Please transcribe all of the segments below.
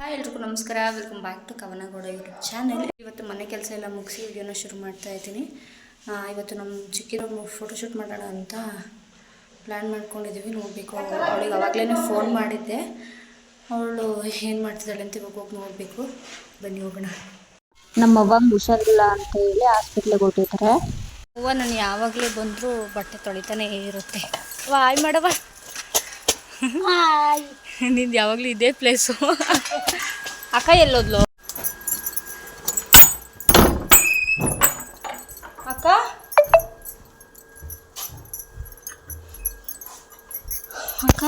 Hi ಎಲ್ರಿಗೂ ನಮಸ್ಕಾರ, welcome back to Kavana Gowda YouTube channel. ಇವತ್ತು ಮನೆ ಕೆಲಸ ಎಲ್ಲ ಮುಗಿಸಿ ವಿಡಿಯೋನ ಶುರು ಮಾಡ್ತಾ ಇದ್ದೀನಿ. ಇವತ್ತು ನಮ್ಮ ಚಿಕ್ಕಿರೋ ಫೋಟೋಶೂಟ್ ಮಾಡೋಣ ಅಂತ ಪ್ಲ್ಯಾನ್ ಮಾಡ್ಕೊಂಡಿದ್ದೀವಿ. ನೋಡಬೇಕು, ಅವಳಿಗೆ ಅವಾಗಲೇ ಫೋನ್ ಮಾಡಿದ್ದೆ. ಅವಳು ಏನು ಮಾಡ್ತಿದ್ದಾಳೆ ಅಂತ ಇವಾಗ ಹೋಗಿ ನೋಡಬೇಕು. ಬನ್ನಿ ಹೋಗೋಣ. ನಮ್ಮವ್ವ ಹುಷಾರಿಲ್ಲ ಅಂತ ಹೇಳಿ ಹಾಸ್ಪಿಟ್ಲಿಗೆ ಹೊರಟಿದ್ದಾರೆ. ಅವ್ವ ನಾನು ಯಾವಾಗಲೇ ಬಂದರೂ ಬಟ್ಟೆ ತೊಳಿತಾನೇ ಇರುತ್ತೆ. ವಾಯ್ ಮಾಡವ, ನಿಂದು ಯಾವಾಗಲೂ ಇದೇ ಪ್ಲೇಸು. ಅಕ್ಕ ಎಲ್ಲೋದ್ಲು? ಅಕ್ಕ ಅಕ್ಕ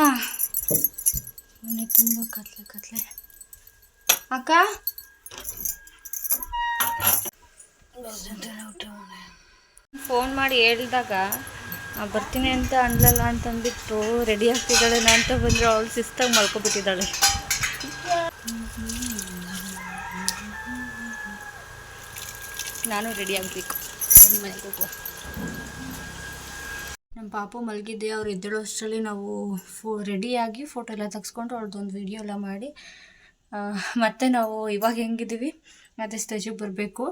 ಮನೆ ತುಂಬ ಕತ್ಲೆ. ಅಕ್ಕ ಫೋನ್ ಮಾಡಿ ಹೇಳಿದಾಗ ಬರ್ತೀನಿ ಅಂತ ಅನ್ಲಲ್ಲ ಅಂತಂದ್ಬಿಟ್ಟು ರೆಡಿ ಆಗ್ತಿದ್ದಾಳೆ. ಅಂತ ಬಂದರೆ ಅವಳು ಶಿಸ್ತಾಗಿ ಮಲ್ಕೊಬಿಟ್ಟಿದ್ದಾಳೆ. ನಾನು ರೆಡಿ ಆಗಬೇಕು, ಮನೆಗೆ ಹೋಗುವ. ನಮ್ಮ ಪಾಪು ಮಲಗಿದ್ದೆ. ಅವ್ರು ಎದ್ದೇಳೋ ಅಷ್ಟರಲ್ಲಿ ನಾವು ರೆಡಿಯಾಗಿ ಫೋಟೋ ಎಲ್ಲ ತೆಗೆಸ್ಕೊಂಡು ಅವ್ರದ್ದೊಂದು ವಿಡಿಯೋ ಎಲ್ಲ ಮಾಡಿ ಮತ್ತೆ ನಾವು ಇವಾಗ ಹೆಂಗಿದ್ದೀವಿ ಅದೇ ಸ್ಟೇಜಿಗೆ ಬರಬೇಕು.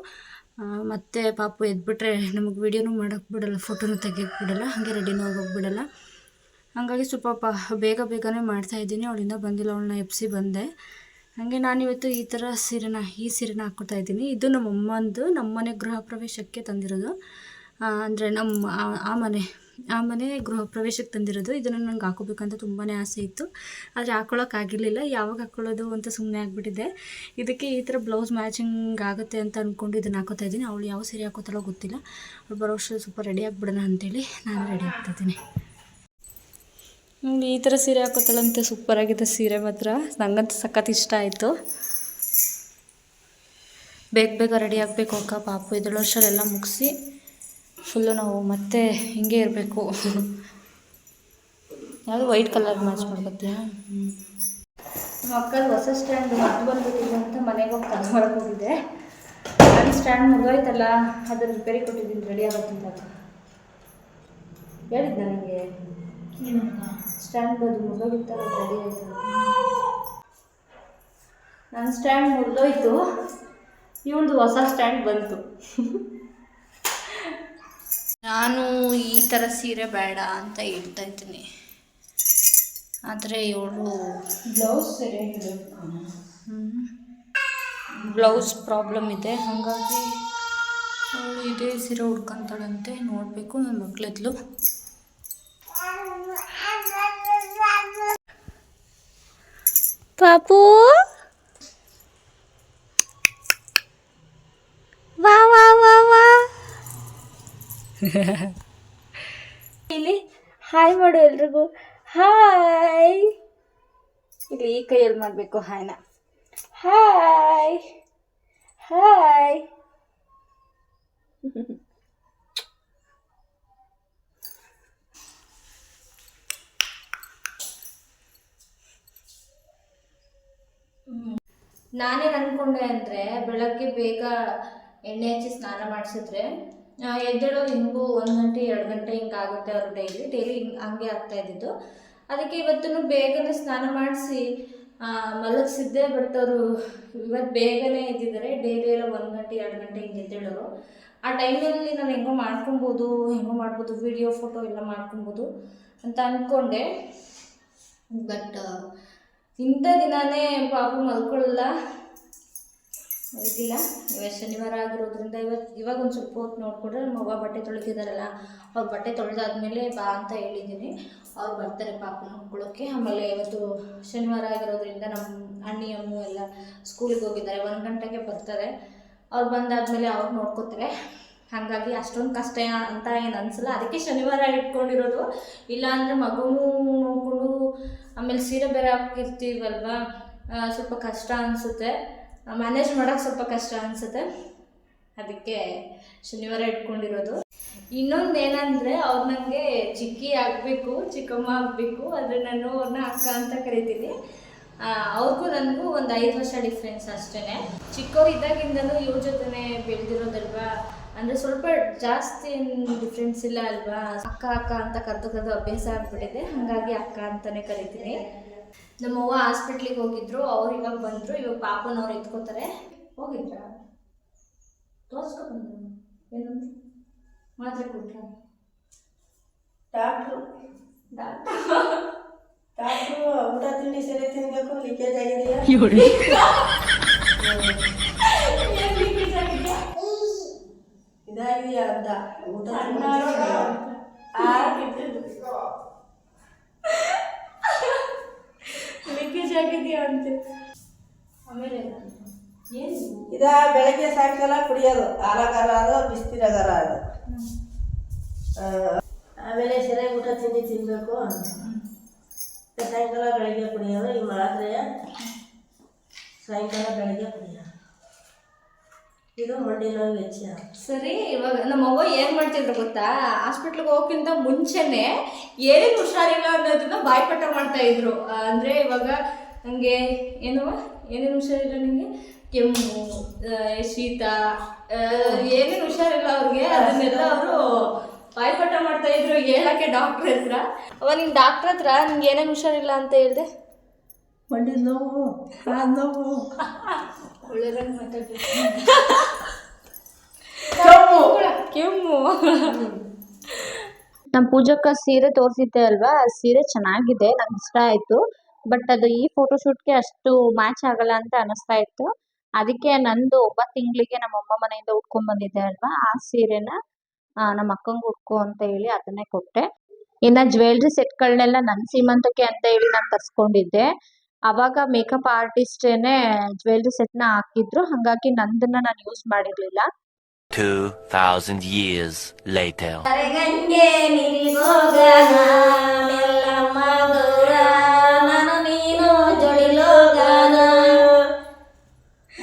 ಮತ್ತು ಪಾಪು ಎದ್ಬಿಟ್ರೆ ನಮಗೆ ವೀಡಿಯೋನೂ ಮಾಡೋಕ್ಕೆ ಬಿಡಲ್ಲ, ಫೋಟೋನೂ ತೆಗಿಯೋಕ್ಕೆ ಬಿಡಲ್ಲ, ಹಾಗೆ ರೆಡಿನೂ ಆಗೋಕ್ಕೆ ಬಿಡಲ್ಲ. ಹಾಗಾಗಿ ಸ್ವಲ್ಪ ಬೇಗನೆ ಮಾಡ್ತಾಯಿದ್ದೀನಿ. ಅವಳಿಂದ ಬಂದಿಲ್ಲ, ಅವಳನ್ನ ಎಬ್ಸಿ ಬಂದೆ. ಹಾಗೆ ನಾನಿವತ್ತು ಈ ಸೀರೆನ ಹಾಕ್ಕೊತಾ ಇದ್ದೀನಿ. ಇದು ನಮ್ಮನೆ ಗೃಹ ಪ್ರವೇಶಕ್ಕೆ ತಂದಿರೋದು. ಅಂದರೆ ಆ ಮನೆ ಗೃಹ ಪ್ರವೇಶಕ್ಕೆ ತಂದಿರೋದು. ಇದನ್ನು ನಂಗೆ ಹಾಕೋಬೇಕಂತ ತುಂಬಾ ಆಸೆ ಇತ್ತು, ಆದರೆ ಹಾಕ್ಕೊಳ್ಳೋಕ್ಕಾಗಿರಲಿಲ್ಲ. ಯಾವಾಗ ಹಾಕ್ಕೊಳ್ಳೋದು ಅಂತ ಸುಮ್ಮನೆ ಆಗಿಬಿಟ್ಟಿದ್ದೆ. ಇದಕ್ಕೆ ಈ ಥರ ಬ್ಲೌಸ್ ಮ್ಯಾಚಿಂಗ್ ಆಗುತ್ತೆ ಅಂತ ಅಂದ್ಕೊಂಡು ಇದನ್ನು ಹಾಕೋತಾ ಇದ್ದೀನಿ. ಅವಳು ಯಾವ ಸೀರೆ ಹಾಕೋತಾಳೋ ಗೊತ್ತಿಲ್ಲ. ಅವಳು ಬರೋ ಅಷ್ಟರಲ್ಲಿ ಸ್ವಲ್ಪ ರೆಡಿ ಆಗಿಬಿಡೋಣ ಅಂತೇಳಿ ನಾನು ರೆಡಿ ಆಗ್ತಾಯಿದ್ದೀನಿ. ಈ ಥರ ಸೀರೆ ಹಾಕೋತಾಳಂತೆ. ಸೂಪರಾಗಿದೆ ಸೀರೆ ಮಾತ್ರ, ನನಗಂತೂ ಸಖತ್ ಇಷ್ಟ ಆಯಿತು. ಬೇಗ ರೆಡಿ ಆಗಬೇಕು ಅಕ್ಕ. ಪಾಪು ಎದ್ದೇಳೋ ಅಷ್ಟರಲ್ಲೆಲ್ಲ ಮುಗಿಸಿ ಫುಲ್ಲು ನಾವು ಮತ್ತೆ ಹಿಂಗೆ ಇರಬೇಕು. ಯಾವುದು ವೈಟ್ ಕಲರ್ ಮ್ಯಾಚ್ ಮಾಡ್ಕೊತೀಯ? ನಮ್ಮ ಅಕ್ಕದ ಹೊಸ ಸ್ಟ್ಯಾಂಡ್ ಅದು ಬಂದ್ಬಿಟ್ಟಿದೆ ಅಂತ ಮನೆಗೆ ಹೋಗಿ ತಗೊಂಬರಕ್ಕೆ ಹೋಗಿದ್ದೆ. ನನ್ನ ಸ್ಟ್ಯಾಂಡ್ ಮುಗಿದೋಯ್ತಲ್ಲ, ಅದನ್ನು ರಿಪೇರಿ ಕೊಟ್ಟಿದ್ದೀನಿ, ರೆಡಿ ಆಗುತ್ತಂತ. ಹೇಳಿದ್ದು ನನಗೆ ಸ್ಟ್ಯಾಂಡ್ ಬಂದು ಮುಗಿದೋಗಿತ್ತಲ್ಲ, ರೆಡಿ ಆಯಿತು. ನನ್ನ ಸ್ಟ್ಯಾಂಡ್ ಮುಗಿದೋಯ್ತು, ಇವಳದು ಹೊಸ ಸ್ಟ್ಯಾಂಡ್ ಬಂತು. ನಾನು ಈ ಥರ ಸೀರೆ ಬೇಡ ಅಂತ ಹೇಳ್ತಾ ಇದ್ದೀನಿ, ಆದರೆ ಇವಳು ಬ್ಲೌಸ್ ಸರಿಯಾಗಿದೆ, ಬ್ಲೌಸ್ ಪ್ರಾಬ್ಲಮ್ ಇದೆ. ಹಾಗಾಗಿ ಅವಳು ಇದೇ ಸೀರೆ ಉಡ್ಕೊತಾಳಂತೆ. ನೋಡಬೇಕು. ನನ್ನ ಮಕ್ಕಳೆದ್ಲು. ಪಾಪು ವಾ ವಾ ವಾ ವಾ ಇಲ್ಲಿ ಹಾಯ್ ಮಾಡು ಎಲ್ರಿಗೂ. ಹಾಯ್. ಇಲ್ಲಿ ಈ ಕೈಯಲ್ಲಿ ಮಾಡಬೇಕು ಹಾಯ್ನ. Hi hi. ನಾನೇನು ಅಂದ್ಕೊಂಡೆ ಅಂದರೆ, ಬೆಳಗ್ಗೆ ಬೇಗ ಎಣ್ಣೆ ಹಚ್ಚಿ ಸ್ನಾನ ಮಾಡಿಸಿದ್ರೆ ಎದ್ದೇಳೋದು ಹಿಂಗೂ 1 ಗಂಟೆ 2 ಗಂಟೆ ಹಿಂಗಾಗುತ್ತೆ. ಅವರು ಡೈಲಿ ಹಂಗೆ ಆಗ್ತಾಯಿದ್ದಿದ್ದು. ಅದಕ್ಕೆ ಇವತ್ತು ಬೇಗನೆ ಸ್ನಾನ ಮಾಡಿಸಿ ಮಲಗಿಸಿದ್ದೆ. ಬಟ್ ಅವರು ಇವತ್ತು ಬೇಗನೆ ಎದ್ದಿದ್ದಾರೆ. ಡೈಲಿ ಎಲ್ಲ 1 ಗಂಟೆ 2 ಗಂಟೆ ಹಿಂಗೆ ಎದ್ದೇಳೋರು. ಆ ಟೈಮಲ್ಲಿ ನಾನು ಹೆಂಗೋ ಮಾಡ್ಬೋದು ವಿಡಿಯೋ ಫೋಟೋ ಎಲ್ಲ ಮಾಡ್ಕೊಬೋದು ಅಂತ ಅಂದ್ಕೊಂಡೆ. ಬಟ್ ಇಂಥ ದಿನಾನೇ ಪಾಪು ಮಲ್ಕೊಳ್ಳಲ್ಲ, ಇದಿಲ್ಲ. ಇವತ್ತು ಶನಿವಾರ ಆಗಿರೋದ್ರಿಂದ ಇವಾಗ ಒಂದು ಸ್ವಲ್ಪ ಹೊತ್ತು ನೋಡಿಕೊಂಡ್ರೆ ನಮ್ಮ ಅವ್ವ ಬಟ್ಟೆ ತೊಳಿತಿದ್ದಾರಲ್ಲ, ಅವ್ರು ಬಟ್ಟೆ ತೊಳೆದಾದ್ಮೇಲೆ ಬಾ ಅಂತ ಹೇಳಿದ್ದೀನಿ. ಅವ್ರು ಬರ್ತಾರೆ ಪಾಪು ನೋಡ್ಕೊಳ್ಳೋಕ್ಕೆ. ಆಮೇಲೆ ಇವತ್ತು ಶನಿವಾರ ಆಗಿರೋದ್ರಿಂದ ನಮ್ಮ ಅಣ್ಣಿ ಅಮ್ಮು ಎಲ್ಲ ಸ್ಕೂಲಿಗೆ ಹೋಗಿದ್ದಾರೆ. 1 ಗಂಟೆಗೆ ಬರ್ತಾರೆ. ಅವ್ರು ಬಂದಾದಮೇಲೆ ಅವ್ರು ನೋಡ್ಕೋತಾರೆ. ಹಾಗಾಗಿ ಅಷ್ಟೊಂದು ಕಷ್ಟ ಅಂತ ಏನು ಅನಿಸಲ್ಲ. ಅದಕ್ಕೆ ಶನಿವಾರ ಇಟ್ಕೊಂಡಿರೋದು. ಇಲ್ಲಾಂದರೆ ಮಗುನೂ ನೋಡಿಕೊಂಡು ಆಮೇಲೆ ಸೀರೆ ಬೇರೆ ಹಾಕಿರ್ತೀವಲ್ವ, ಸ್ವಲ್ಪ ಕಷ್ಟ ಅನಿಸುತ್ತೆ, ಮ್ಯಾನೇಜ್ ಮಾಡೋಕ್ಕೆ ಸ್ವಲ್ಪ ಕಷ್ಟ ಅನಿಸುತ್ತೆ. ಅದಕ್ಕೆ ಶನಿವಾರ ಇಟ್ಕೊಂಡಿರೋದು. ಇನ್ನೊಂದು ಏನಂದರೆ, ಅವ್ರು ನನಗೆ ಚಿಕ್ಕಿ ಆಗಬೇಕು, ಚಿಕ್ಕಮ್ಮ ಆಗಬೇಕು. ಆದರೆ ನಾನು ಅವ್ರನ್ನ ಅಕ್ಕ ಅಂತ ಕರಿತೀನಿ. ಅವ್ರಿಗೂ ನನಗೂ ಒಂದು 5 ವರ್ಷ ಡಿಫ್ರೆನ್ಸ್ ಅಷ್ಟೇ. ಚಿಕ್ಕವ್ರು ಇದ್ದಾಗಿಂದಲೂ ಇವ್ರ ಜೊತೆ ಬೆಳೆದಿರೋದಲ್ವಾ, ಅಂದರೆ ಸ್ವಲ್ಪ ಜಾಸ್ತಿ ಡಿಫ್ರೆನ್ಸ್ ಇಲ್ಲ ಅಲ್ವಾ. ಅಕ್ಕ ಅಂತ ಕರೆದು ಅಭ್ಯಾಸ ಆಗಿಬಿಟ್ಟಿದೆ. ಹಾಗಾಗಿ ಅಕ್ಕ ಅಂತಲೇ ಕರಿತೀನಿ. ನಮ್ಮವ್ವ ಹಾಸ್ಪಿಟ್ಲಿಗೆ ಹೋಗಿದ್ರು, ಅವ್ರು ಇವಾಗ ಬಂದರು. ಇವಾಗ ಪಾಪನವ್ರು ಎತ್ಕೋತಾರೆ. ಹೋಗಿದ್ರಾ? ತೋರಿಸ್ಕೊ ಬಂದ್ರು. ಏನಂದ್ರು? ಮಾತ್ರೆ ಕೊಟ್ರ? ಡಾಕ್ಟ್ರು ಊಟ ತಿಂಡಿ ಸರಿ ತಿನ್ಬೇಕು, ಲೀಕೇಜ್ ಆಗಿದೆಯಾ ಇದಾಗಿದೆಯಾ ಅಂತ ಊಟ ಲೀಕೇಜ್ ಆಗಿದೆಯಾ ಅಂತೆ. ಆಮೇಲೆ ಏನು ಇದ ಬೆಳಗ್ಗೆ ಸಾಯಂಕಾಲ ಕುಡಿಯೋದು, ಹಾಲಗಾರ ಅದು ಬಿಸಿನೀರಾಗಾರ ಅದು. ಆಮೇಲೆ ಸರಿಯಾಗಿ ಊಟ ತಿಂಡಿ ತಿನ್ನಬೇಕು ಅಂತ ಸಾಯಂಕಾಲ ಬೆಳಗ್ಗೆ ಕುಡಿಯೋದು. ಈ ಮಾತ್ರೆ ಸಾಯಂಕಾಲ ಬೆಳಗ್ಗೆ ಕುಡಿಯೋದು. ಇದು ಮಂಡಿ ನೋವು ಹೆಚ್ಚು. ಸರಿ, ಇವಾಗ ನಮ್ಮವ್ವ ಏನು ಮಾಡ್ತಿದ್ರು ಗೊತ್ತಾ? ಹಾಸ್ಪಿಟ್ಲಿಗೆ ಹೋಗೋಕ್ಕಿಂತ ಮುಂಚೆನೆ ಏನೇನು ಹುಷಾರಿಲ್ಲ ಅನ್ನೋದನ್ನ ಬಾಯ್ಪಾಠ ಮಾಡ್ತಾ ಇದ್ರು. ಅಂದರೆ ಇವಾಗ ನನಗೆ ಏನೇನು ಹುಷಾರಿಲ್ಲ, ನನಗೆ ಕೆಮ್ಮು, ಶೀತ, ಏನೇನು ಹುಷಾರಿಲ್ಲ ಅವ್ರಿಗೆ, ಅದನ್ನೆಲ್ಲ ಅವರು ಬಾಯ್ಪಾಠ ಮಾಡ್ತಾ ಇದ್ರು ಹೇಳಕ್ಕೆ ಡಾಕ್ಟ್ರ್ ಹತ್ರ. ಅವ ನಿನ್ನ ಡಾಕ್ಟ್ರ್ ಹತ್ರ ನಿಂಗೆ ಏನೇನು ಹುಷಾರಿಲ್ಲ ಅಂತ ಹೇಳಿದೆ? ಮಂಡಿ ನೋವು, ಕಾಲು ನೋವು, ಒಳ್ಳೆದಾಗಿ ಮಾತಾಡ್ಬೇಕು. ಕೆಮ್ಮು. ನಮ್ಮ ಪೂಜಕ್ಕ ಸೀರೆ ತೋರಿಸಿದ್ದೆ ಅಲ್ವಾ, ಆ ಸೀರೆ ಚೆನ್ನಾಗಿದೆ, ನಂಗೆ ಇಷ್ಟ ಆಯಿತು. ಬಟ್ ಅದು ಈ ಫೋಟೋಶೂಟ್ಗೆ ಅಷ್ಟು ಮ್ಯಾಚ್ ಆಗಲ್ಲ ಅಂತ ಅನಿಸ್ತಾ ಇತ್ತು. ಅದಕ್ಕೆ ನಂದು 9 ತಿಂಗಳಿಗೆ ನಮ್ಮಮ್ಮ ಮನೆಯಿಂದ ಉಟ್ಕೊಂಡ್ಬಂದಿದ್ದೆ ಅಲ್ವಾ, ಆ ಸೀರೆನ ನಮ್ಮ ಅಕ್ಕಂಗೆ ಉಟ್ಕೊ ಅಂತ ಹೇಳಿ ಅದನ್ನೇ ಕೊಟ್ಟೆ. ಇನ್ನು ಜ್ಯುವೆಲ್ರಿ ಸೆಟ್ಗಳನ್ನೆಲ್ಲ ನನ್ನ ಸೀಮಂತಕ್ಕೆ ಅಂತ ಹೇಳಿ ನಾನು ತರಿಸ್ಕೊಂಡಿದ್ದೆ. ಅವಾಗ ಮೇಕಪ್ ಆರ್ಟಿಸ್ಟೇನೆ ಜ್ಯುವೆಲ್ರಿ ಸೆಟ್ನ ಹಾಕಿದ್ರು, ಹಾಗಾಗಿ ನಂದನ್ನ ನಾನು ಯೂಸ್ ಮಾಡಿರಲಿಲ್ಲ. 2000 years later.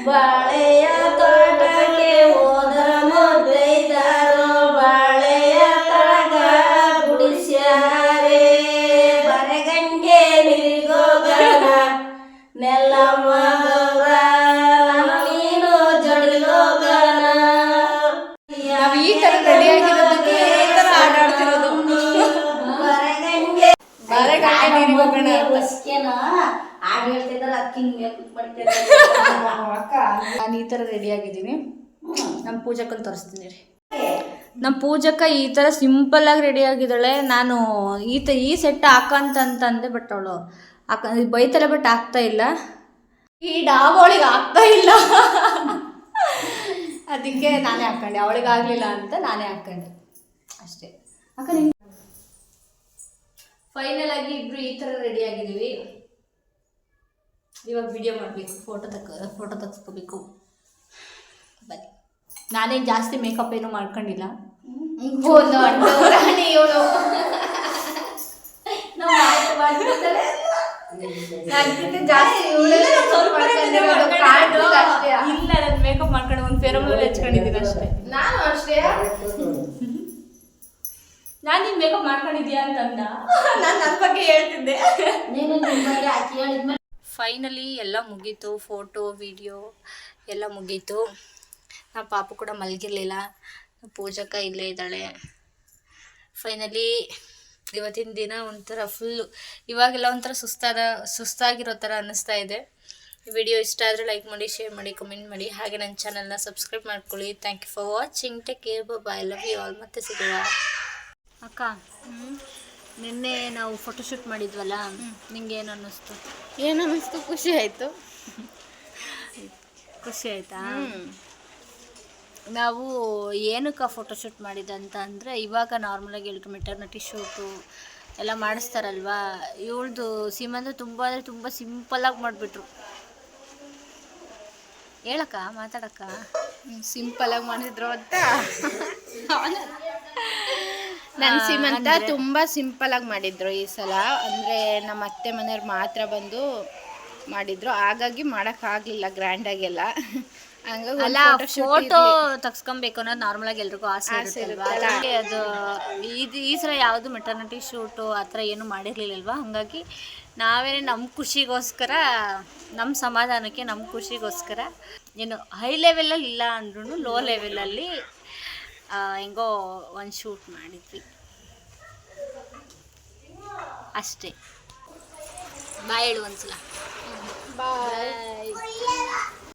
ಬಾಳೆಯ ತೋಟಕ್ಕೆ ಹೋದ ಮುದ್ದೈದಾರು, ಬಾಳೆಯ ತಳಗ ಗುಡಿಸ್ಯಾರೆ. ಬರಗಂಗೆ ನೀರಿಗೋಗನ ನೆಲ್ಲಮ್ಮ ಗೌರ, ನೀನು ಜಡಿಲೋಗನ. ನಾವು ಈ ಥರ ರೆಡಿ ಆಗಿರೋದಕ್ಕೆ ಈ ಥರ ಆಟಾಡ್ತಿರೋದು. ಬರಗಂಗೆ ಬಾಳೆಗಂಟೆ ನೀರಿಗೆ ಹೋಗೋಣ ಅಂತ. ಹಾಡು ಹೇಳ್ತಿದ್ದಾರೆ, ಅದಕ್ಕೆ ಹಿಂಗೆ ಮಾಡ್ತಿದ್ದಾರೆ ಅಕ್ಕ. ನಾನು ಈ ಥರ ರೆಡಿ ಆಗಿದ್ದೀನಿ. ನಮ್ಮ ಪೂಜಕ್ಕನ್ನು ತೋರಿಸ್ತೀನಿ ರೀ. ನಮ್ಮ ಪೂಜಕ್ಕ ಈ ಥರ ಸಿಂಪಲ್ಲಾಗಿ ರೆಡಿ ಆಗಿದ್ದಾಳೆ. ನಾನು ಈ ಸೆಟ್ ಹಾಕಂತಂದೆ, ಬಟ್ ಅವಳು ಬೈತಲೆ, ಬಟ್ ಆಗ್ತಾ ಇಲ್ಲ. ಈ ಡಾಬ್ ಅವಳಿಗೆ ಆಗ್ತಾ ಇಲ್ಲ, ಅದಕ್ಕೆ ನಾನೇ ಹಾಕೊಂಡೆ. ಅವಳಿಗೆ ಆಗಲಿಲ್ಲ ಅಂತ ನಾನೇ ಹಾಕೊಂಡೆ ಅಷ್ಟೇ. ಅಕ್ಕ ನೀನು ಫೈನಲ್ ಆಗಿ ಇಬ್ರು ಈ ಥರ ರೆಡಿ ಆಗಿದ್ದೀವಿ. ಇವಾಗ ವಿಡಿಯೋ ಮಾಡಬೇಕು, ಫೋಟೋ ತೆಗೆಸ್ಕೋಬೇಕು. ಬನ್ನಿ. ನಾನೇನು ಜಾಸ್ತಿ ಮೇಕಪ್ ಏನೂ ಮಾಡ್ಕೊಂಡಿಲ್ಲ. ಇವಳು ಇಲ್ಲ, ನಾನು ಮೇಕಪ್ ಮಾಡ್ಕೊಂಡು ಒಂದು ಫೇರಮಲ್ಲಿ ಹಚ್ಕೊಂಡಿದ್ದೀನಿ ಅಷ್ಟೇ. ನಾನು ಅಷ್ಟೇ. ನಾನು ನೀನು ಮೇಕಪ್ ಮಾಡ್ಕೊಂಡಿದ್ಯಾ ಅಂತಂದ, ನಾನು ನನ್ನ ಬಗ್ಗೆ ಹೇಳ್ತಿದ್ದೆ. ಫೈನಲಿ ಎಲ್ಲ ಮುಗೀತು, ಫೋಟೋ ವಿಡಿಯೋ ಎಲ್ಲ ಮುಗೀತು. ನಮ್ಮ ಪಾಪು ಕೂಡ ಮಲಗಿರಲಿಲ್ಲ, ಪೂಜಕ್ಕ ಇಲ್ಲೇ ಇದ್ದಾಳೆ. ಫೈನಲಿ ಇವತ್ತಿನ ದಿನ ಒಂಥರ ಫುಲ್ಲು, ಇವಾಗೆಲ್ಲ ಒಂಥರ ಸುಸ್ತಾಗಿರೋ ಥರ ಅನ್ನಿಸ್ತಾ ಇದೆ. ವಿಡಿಯೋ ಇಷ್ಟ ಆದರೆ ಲೈಕ್ ಮಾಡಿ, ಶೇರ್ ಮಾಡಿ, ಕಮೆಂಟ್ ಮಾಡಿ, ಹಾಗೆ ನನ್ನ ಚಾನಲ್ನ ಸಬ್ಸ್ಕ್ರೈಬ್ ಮಾಡ್ಕೊಳ್ಳಿ. Thank you for watching. Take care, bye, love you all. ಮತ್ತೆ ಸಿಗುವ. ಅಕ್ಕ, ನಿನ್ನೆ ನಾವು ಫೋಟೋಶೂಟ್ ಮಾಡಿದ್ವಲ್ಲ, ನಿಂಗೆ ಏನು ಅನ್ನಿಸ್ತು? ಏನು ಅನ್ನಿಸ್ತು? ಖುಷಿ ಆಯಿತು. ಖುಷಿ ಆಯಿತಾ? ನಾವು ಏನಕ್ಕೆ ಫೋಟೋಶೂಟ್ ಮಾಡಿದ್ದಂತ ಅಂದರೆ, ಇವಾಗ ನಾರ್ಮಲಾಗಿ ಎಲ್ರು ಮೆಟರ್ನಿಟಿ ಶೂಟು ಎಲ್ಲ ಮಾಡಿಸ್ತಾರಲ್ವಾ, ಇವಳ್ದು ಸೀಮಂತ ತುಂಬ ಅಂದರೆ ತುಂಬ ಸಿಂಪಲ್ಲಾಗಿ ಮಾಡಿಬಿಟ್ರು. ಹೇಳಕ್ಕ, ಮಾತಾಡಕ್ಕ. ಸಿಂಪಲ್ಲಾಗಿ ಮಾಡಿದ್ರು ಅಂತ. ನನ್ನ ಸೀಮಂತ ತುಂಬ ಸಿಂಪಲ್ಲಾಗಿ ಮಾಡಿದ್ರು ಈ ಸಲ. ಅಂದರೆ ನಮ್ಮ ಅತ್ತೆ ಮನೆಯವ್ರು ಮಾತ್ರ ಬಂದು ಮಾಡಿದ್ರು, ಹಾಗಾಗಿ ಮಾಡೋಕ್ಕಾಗಲಿಲ್ಲ ಗ್ರ್ಯಾಂಡಾಗೆಲ್ಲ. ಅಲ್ಲ, ಫೋಟೋ ತೆಗ್ಸ್ಕೊಬೇಕು ಅನ್ನೋದು ನಾರ್ಮಲಾಗಿ ಎಲ್ರಿಗೂ ಆಸೆ ಇರುತ್ತಲ್ವಾ. ಹಾಗಾಗಿ ಅದು ಈ ಸಲ ಯಾವುದು ಮೆಟರ್ನಿಟಿ ಶೂಟು ಆ ಥರ ಏನೂ ಮಾಡಿರಲಿಲ್ಲಲ್ವ. ಹಾಗಾಗಿ ನಾವೇನೇ ನಮ್ಮ ಖುಷಿಗೋಸ್ಕರ, ನಮ್ಮ ಸಮಾಧಾನಕ್ಕೆ, ನಮ್ಮ ಖುಷಿಗೋಸ್ಕರ ಏನು ಹೈ ಲೆವೆಲಲ್ಲಿ ಇಲ್ಲ ಅಂದ್ರೂ ಲೋ ಲೆವೆಲಲ್ಲಿ ಹೆಂಗೋ ಒಂದು ಶೂಟ್ ಮಾಡಿದ್ವಿ ಅಷ್ಟೇ. ಬಾಯ್ ಹೇಳು ಒಂದ್ಸಲ ಬಾಯ್.